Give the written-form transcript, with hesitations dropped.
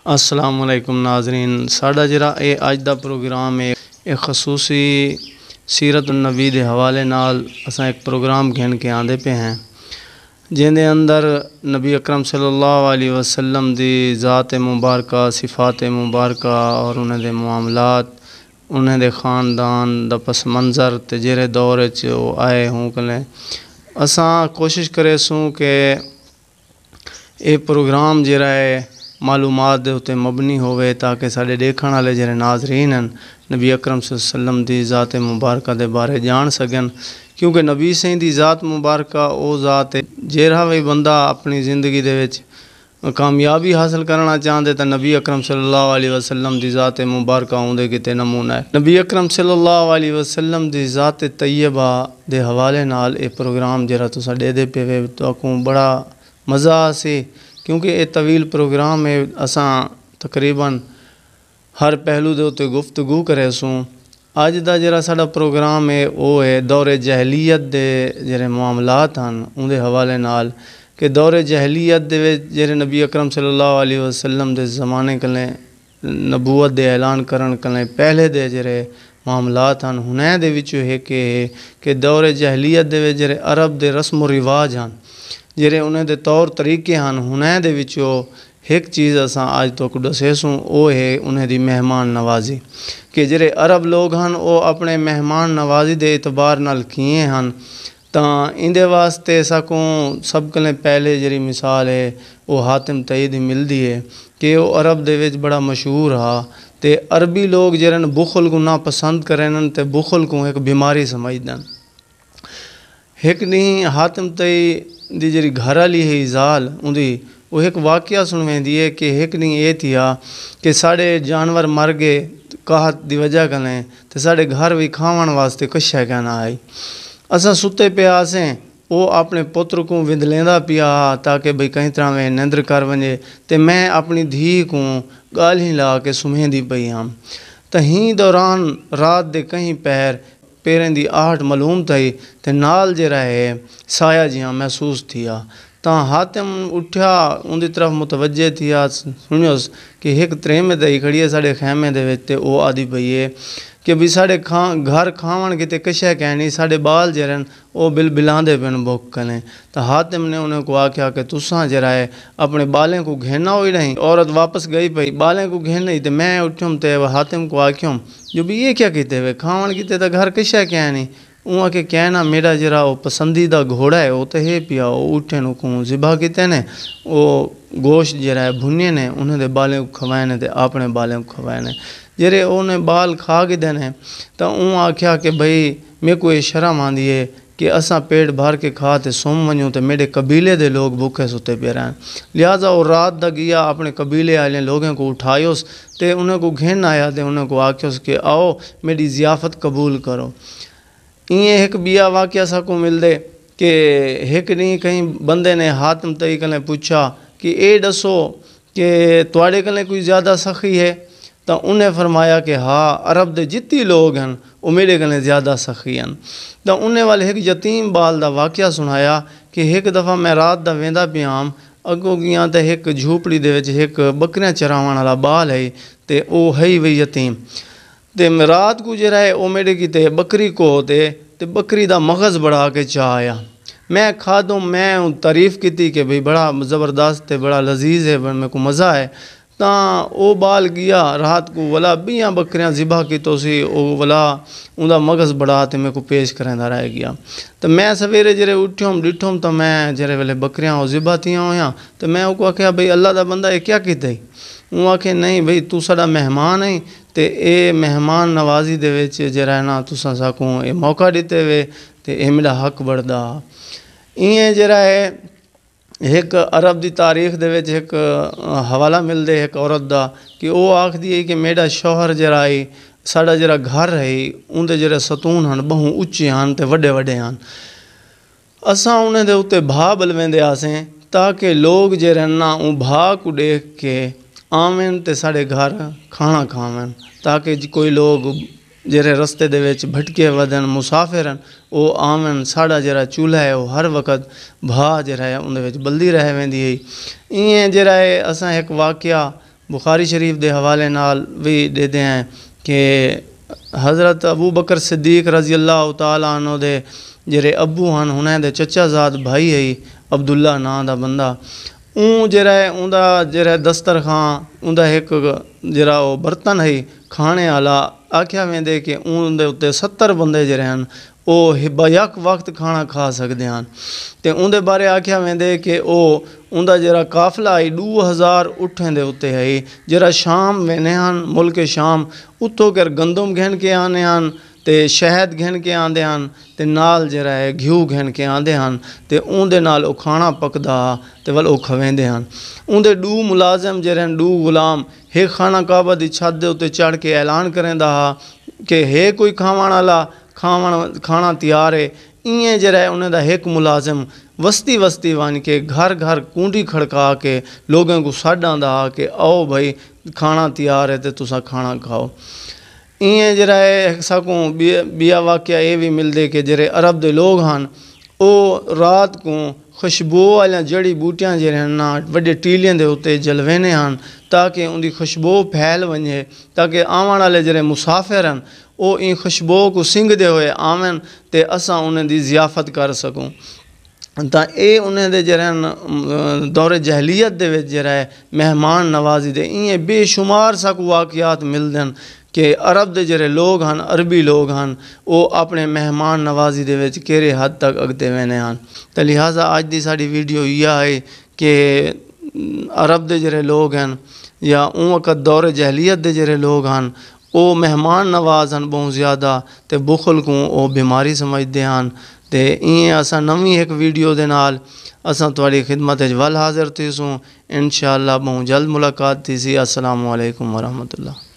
السلام علیکم ناظرین، ساڈا جڑا اے اج دا پروگرام ہے ایک خصوصی سیرت النبی دے حوالے نال اساں ایک پروگرام گھن کے آندے پہ ہیں جن دے اندر نبی اکرم صلی اللہ علیہ وسلم دی ذات مبارکہ، صفات مبارکہ اور انہیں دے معاملات، انہیں دے خاندان دا پس منظر تے جڑے دور وچ آئے ہوں کلیں اساں کوشش کرے سوں کہ اے پروگرام جڑا ہے معلومات دے ہوتے مبنی ہوئے تاکہ سارے دیکھن والے جڑے ناظرین ہیں نبی اکرم صلی اللہ علیہ وسلم دی ذات مبارکہ دے بارے جان سکن، کیونکہ نبی سے دی ذات مبارکہ او ذات ہے جہڑا بھی بندہ اپنی زندگی دے وچ کامیابی حاصل کرنا چاہتے تو نبی اکرم صلی اللہ علیہ وسلم دی ذات مبارکہ ہوندے کتے نمونہ ہے۔ نبی اکرم صلی اللہ علیہ وسلم دی ذات طیبہ دے حوالے نال اے پروگرام جڑا تساں دے دے پے تو کو بڑا مزہ آسی، کیونکہ یہ طویل پروگرام ہے، اساں تقریباً ہر پہلو دے اتے گفتگو کرے سوں۔ اج دا جڑا ساڈا پروگرام ہے وہ ہے دور جہلیت دے جڑے معاملات ہیں ان دے حوالے نال، کہ دور جہلیت دے جڑے نبی اکرم صلی اللہ علیہ وسلم دے زمانے کلیں نبوت دے اعلان کرن کلیں پہلے دے جڑے معاملات ہیں ہنے دے وچوں ہے کہ دور جہلیت دے جڑے عرب دے رسم و رواج ہیں جڑے انہیں دے طور طریقے ہیں ہنے دے وچوں ایک چیز اساں آج تک دسے سوں وہ ہے انہیں دی مہمان نوازی، کہ جڑے عرب لوگ ہیں وہ اپنے مہمان نوازی دے اعتبار نال کیے ہیں تاں ان دے واسطے سکوں سب کلیں پہلے جڑی مثال ہے وہ حاتم طئی دی ملدی ہے کہ وہ عرب دے وچ بڑا مشہور ہا تے عربی لوگ جڑن بخل کو نا پسند کرن تے بخل کو ایک بیماری سمجھدن۔ ایک نہیں حاتم طئی دی جڑی گھر والی ہے زال اندی وہ ایک واقعہ سنویندی ہے کہ ایک نہیں یہ تھیا کہ ساڑے جانور مر گئے قحط دی وجہ کریں تے ساڑے گھر بھی کھاون واسطے کچھ ہے کہنا آئی، اساں ستے پہ آسیں وہ اپنے پتر کو وند لیندہ پیا تاکہ بھئی کہیں طرح میں نندر کر ونجے تے میں اپنی دھی کو گال ہی لا کے سمہیں دی پئی ہم تہیں دوران رات دے کہیں پیریں دی آہٹ معلوم تھی تے نال جے رہے سایہ جیاں محسوس تھیا تاں حاتم اٹھیا ان دی طرف متوجہ تھیا سنیوس کہ ایک تریم دئی کھڑی ہے ساڑے خیمے دے وچ او آدھی پئی ہے کہ بھی ساڑے گھر کھاون کتے کشے کہنی ساڑے بال جرن او بل بلاندے پن بھوک کلیں تو حاتم نے انہیں کو آکھیا کہ تساں جرائے اپنے بالیں کو گھیننا ہوئی نہیں، عورت واپس گئی پئی بالیں کو گھین نہیں تے میں اٹھوں تے حاتم کو آکھیوں جو بھی یہ کیا کیتے ہوئے کھاون کیتے تا گھر کشے کہنی وہاں کے کہنا میرا جرا وہ پسندیدہ گھوڑا ہے وہ تو ہے پیا وہ اٹھے نو کو ذبح کیتے نے وہ گوشت جرا ہے بھنے نے انہیں دے بالیں کو کھوائے نے تے اپنے بالیں کو کھوائے نے جرے انہیں بال کھا کے دینے تو انہوں آکھیا کہ بھئی میں کوئی شرم آندی ہے کہ اساں پیٹ بھر کے کھا تے سوم ونجوں تے میرے قبیلے دے لوگ بھوکے ستے پہ رہن، لہٰذا وہ رات دا گیا اپنے قبیلے والے لوگوں کو اٹھائیوس تے انہیں کو گھن آیا تے انہیں کو آکھیوس کہ آؤ میری ضیافت قبول کرو۔ یہ ایک بیا واقعہ سا کو مل دے کہ ایک نہیں کہیں بندے نے حاتم طئی کلیں پوچھا کہ اے دسو کہ توڑے کلیں کوئی زیادہ سخی ہے تو انہیں فرمایا کہ ہاں عرب دے جتی لوگ ہیں وہ میرے کلیں زیادہ سخی ہیں تو انہیں والے ایک یتیم بال دا واقعہ سنایا کہ ایک دفعہ میں رات دا ویندہ پیام اگو گیاں تے ایک جھوپڑی دے وچ ایک بکریاں چراون والا بال ہے تے او ہے وہی یتیم تے رات کو جرائے او میرے کی تے بکری کو تے بکری دا مغز بڑھا کے چاہیا میں کھا دوں میں تعریف کی تھی کہ بھئی بڑا زبردست تے بڑا لذیذ ہے میں کو مزہ ہے تاں او بال گیا رات کو ولا بیاں بکریاں ذبح کی تو سی او ولا ان دا مغز بڑھا تے میں کو پیش کریں دا رہ گیا تو میں سویرے جرے اٹھوں ڈٹھوں تو میں جرے ویلے بکریاں او ذبح تھیاں ہویاں تو میں او کو آکھیا بھئی اللہ دا بندہ یہ کیا کیتے ہی وہ آکھے نہیں بھئی تو ساڑا مہمان ہے تے اے مہمان نوازی دے وچ جرا نا تساں ساکوں اے موقع دیتے ہوئے تے اے میرا حق بڑھدا این جرا ہے ایک عرب دی تاریخ دے وچ ایک حوالہ مل دے ایک عورت دا کہ او آکھ دی کہ میرا شوہر جرا ہے ساڑا جرا گھر ہے ان دے جرا ستون ہن بہوں اچے ہن تے وڈے وڈے ہن اساں انہیں دے اتے بھا بلویندے آسیں تاکہ لوگ جرا نا اون بھا کو دیکھ کے آمین تے ساڑے گھر کھانا کھاویں تاکہ کوئی لوگ جرے رستے دے وچ بھٹکے ودن مسافرن او آمن ساڑا جرا چولہا ہے وہ ہر وقت بھا جرا ہے ان دے وچ بلدی رہ ویندی ہے این جرا ہے اساں ایک واقعہ بخاری شریف دے حوالے نال بھی دیتے ہیں کہ حضرت ابو بکر صدیق رضی اللہ تعالیٰ عنہ دے جڑے ابو ہن انہیں دے چچا زاد بھائی ہے عبداللہ نام دا بندہ، اون جڑا ہے اوندا جڑا دسترخوان اوندا ایک جڑا وہ برتن ہے کھانے والا آکھیا ویندے کہ اون دے اتے 70 بندے جڑے ہیں وہ بیک وقت کھانا کھا سکتے ہیں، تے اون دے بارے آکھیا ویندے کہ او اوندا جڑا قافلہ ہے 2000 اٹھیں دے اتے ہے جڑا شام وینے ہن، ملک شام اتوں کر گندم گھن کے آنے ہن تے شہد گھن کے آندے ہن تے نال جڑا ہے گھیو گھن کے آندے ہن تے اون دے نال او کھانا پکدا تے ول او کھویندے ہن۔ اون دے 2 ملازم جڑے ہیں 2 غلام ایک خانہ کعبہ دی چھت دے اتے چڑھ کے اعلان کریندا کہ ہے کوئی کھاون والا کھانا تیار ہے، ایئں جڑا ہے انہیں دا ایک ملازم وسطی وسطی وان کے گھر گھر کنڈی کھڑکا کے لوگوں کو ساڈاں کہ آؤ بھائی کھانا تیار ہے تے تساں کھانا کھاؤ۔ ایئں جڑا ہے ساکوں بیا واقعہ یہ بھی ملدے کہ جڑے عرب دے لوگ ہن او رات کو خوشبو والیاں جڑی بوٹیاں جڑے ہیں نا وڈے ٹیلیاں دے اتے جلوینے ہن تاکہ ان دی خوشبو پھیل ونجے تاکہ آون والے جڑے مسافر ہیں او ان خوشبو کو سنگھ دے ہوئے آمن تے اساں انہیں دی ضیافت کر سکوں۔ تا اے انہیں دے جڑے دور جہلیت دے وچ جڑا ہے مہمان نوازی دے ایئں بے شمار ساکو واقعات ملدن کہ عرب دے جڑے لوگ ہن عربی لوگ ہن او اپنے مہمان نوازی دے وچ کیڑے حد تک اگتے وینے ہن۔ تے لہٰذا اج دی ساڈی ویڈیو یہ ہے کہ عرب دے جڑے لوگ ہیں یا اون وقت دور جہلیت دے جڑے لوگ ہن او مہمان نواز ہن بہت زیادہ تے بخل کو او بیماری سمجھدے ہن تے ایئں اساں نویں ایک ویڈیو دے نال اساں تواڈی خدمت وچ ول حاضر تھیسوں، انشاءاللہ بہت جلد ملاقات تھی سی۔ السلام علیکم ورحمۃ اللہ۔